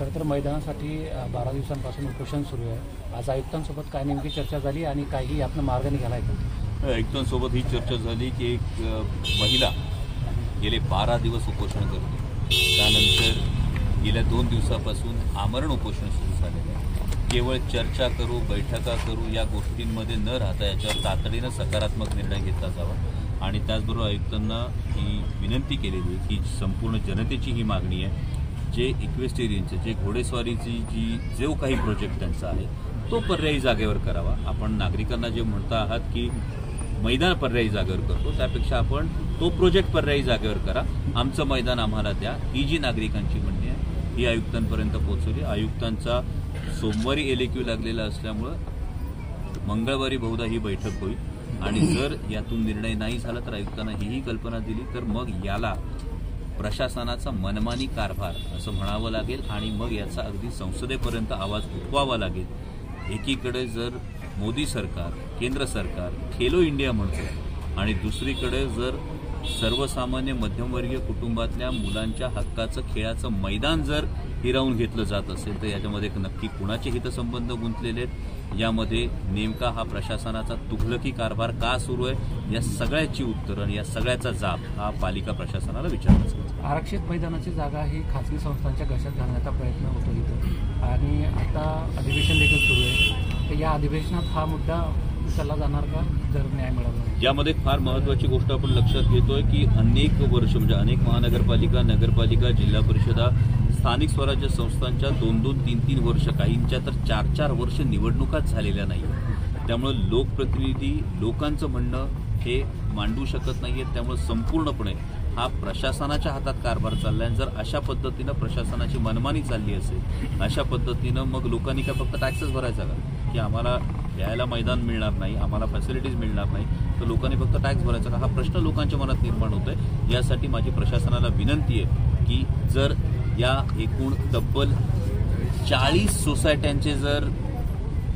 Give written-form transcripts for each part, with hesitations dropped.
खरं तर मैदानासाठी 12 दिवसांपासून उपोषण सुरू आहे। आज आयुक्तांसोबत काय नेमकी चर्चा झाली आणि काही यातनं मार्ग निघाला आहे का? आयुक्तांसोबत ही चर्चा झाली की एक महिला गेले 12 दिवस उपोषण करते, त्यानंतर गेल्या 2 दिवसापासून आमरण उपोषण सुरू झालेलं आहे। केवळ चर्चा करू, बैठका करू या गोष्टींमध्ये न राहता याच्यावर तातडीनं सकारात्मक निर्णय घेतला जावा आणि त्याचबरोबर आयुक्तांना ही विनंती केलेली आहे की संपूर्ण जनतेची ही मागणी आहे, जे इक्वेस्टेरियनचे जे घोडेस्वारीची जो काही प्रोजेक्ट त्यांचा आहे तो पर्यायी जागेवर करावा। आपण नागरिकांना जे म्हणता आहात की मैदान पर्यायी जागेवर करतो, त्यापेक्षा आपण तो प्रोजेक्ट पर्यायी जागेवर करा, आमचं मैदान आम्हाला द्या, ही जी नागरिकांची म्हणणी आहे ही आयुक्तांपर्यंत पोहोचवली। आयुक्तांचा सोमवारी एलएक्यू लागलेला असल्यामुळं मंगळवारी बहुधा ही बैठक होईल आणि जर यातून निर्णय नाही झाला तर आयुक्तांना ही कल्पना दिली तर मग याला प्रशासनाचा मनमानी कारभार असं म्हणावं लागेल आणि मग याचा अगदी संसदेपर्यंत आवाज उठवावा लागेल। एकीकडे जर मोदी सरकार, केंद्र सरकार खेलो इंडिया म्हणतो आणि दुसरीकडे जर सर्वसामान्य मध्यमवर्गीय कुटुंबातल्या मुलांच्या हक्काचं खेळाचं मैदान जर हिरावून घेतलं जात असेल तर याच्यामध्ये नक्की कुणाचे हितसंबंध गुंतलेले आहेत, यामध्ये नेमका हा प्रशासनाचा तुघलकी कारभार का सुरू आहे, या सगळ्याची उत्तरं आणि या सगळ्याचा जाब हा पालिका प्रशासनाला विचारण्याचा। आरक्षित मैदानाची जागा ही खासगी संस्थांच्या घशात घालण्याचा प्रयत्न होतो इथं आणि आता अधिवेशन देखील सुरू आहे, तर या अधिवेशनात हा मुद्दा उचलला जाणार का जर न्याय मिळाला? यामध्ये फार महत्त्वाची गोष्ट आपण लक्षात घेतोय की अनेक वर्ष म्हणजे अनेक महानगरपालिका, नगरपालिका, जिल्हा परिषदा, स्थानिक स्वराज्य संस्थांच्या 2-2, 3-3 वर्ष, काहींच्या तर 4-4 वर्ष निवडणुकाच झालेल्या नाही। त्यामुळे लोकप्रतिनिधी लोकांचं म्हणणं हे मांडू शकत नाहीयेत, त्यामुळे संपूर्णपणे हा प्रशासनाच्या हातात कारभार चाललाय। जर अशा पद्धतीनं प्रशासनाची मनमानी चालली असेल, अशा पद्धतीनं मग लोकांनी काय फक्त टॅक्सेस भरायचा का की आम्हाला यायला मैदान मिळणार नाही, आम्हाला फॅसिलिटीज मिळणार नाही, तर लोकांनी फक्त टॅक्स भरायचा का? हा प्रश्न लोकांच्या मनात निर्माण होतोय। यासाठी माझी प्रशासनाला विनंती आहे की जर या एकूण तब्बल 40 सोसायट्यांचे जर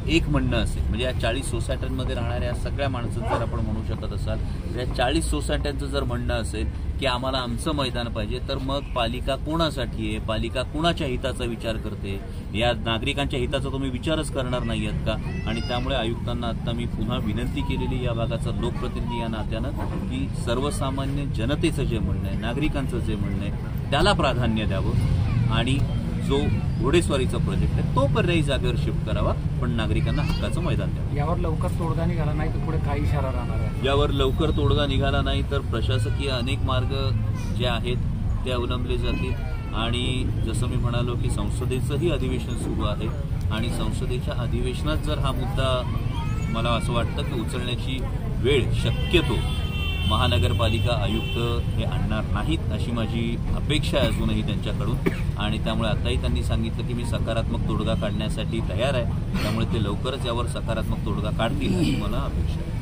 एक म्हणणं असेल, म्हणजे या 40 सोसायट्यांमध्ये राहणाऱ्या सगळ्या माणसांचं जर आपण म्हणू शकत असाल तर या 40 सोसायट्यांचं जर म्हणणं असेल की आम्हाला आमचं मैदान पाहिजे, तर मग पालिका कोणासाठी आहे, पालिका कुणाच्या हिताचा विचार करते, या नागरिकांच्या हिताचा तुम्ही विचारच करणार नाही आहेत का? आणि त्यामुळे आयुक्तांना आता मी पुन्हा विनंती केलेली या भागाचा लोकप्रतिनिधी या नात्यानं की सर्वसामान्य जनतेचं जे म्हणणं आहे, नागरिकांचं जे म्हणणं आहे त्याला प्राधान्य द्यावं आणि जो घोडेस्वारीचा प्रोजेक्ट आहे तो पर्यायी जागेवर शिफ्ट करावा, पण नागरिकांना हक्काचं मैदान द्यावं। यावर लवकर तोडगा निघाला नाही तर पुढे काय इशारा राहणार आहे? यावर लवकर तोडगा निघाला नाही तर प्रशासकीय अनेक मार्ग जे आहेत ते अवलंबले जातील आणि जसं मी म्हणालो की संसदेचंही अधिवेशन सुरू आहे आणि संसदेच्या अधिवेशनात जर हा मुद्दा मला असं वाटतं की उचलण्याची वेळ शक्यतो महानगरपालिका आयुक्त हे आणणार नाहीत अशी माझी अपेक्षा आहे अजूनही त्यांच्याकडून आणि त्यामुळे आताही त्यांनी सांगितलं की मी सकारात्मक तोडगा काढण्यासाठी तयार आहे, त्यामुळे ते लवकरच यावर सकारात्मक तोडगा काढतील अशी मला अपेक्षा आहे।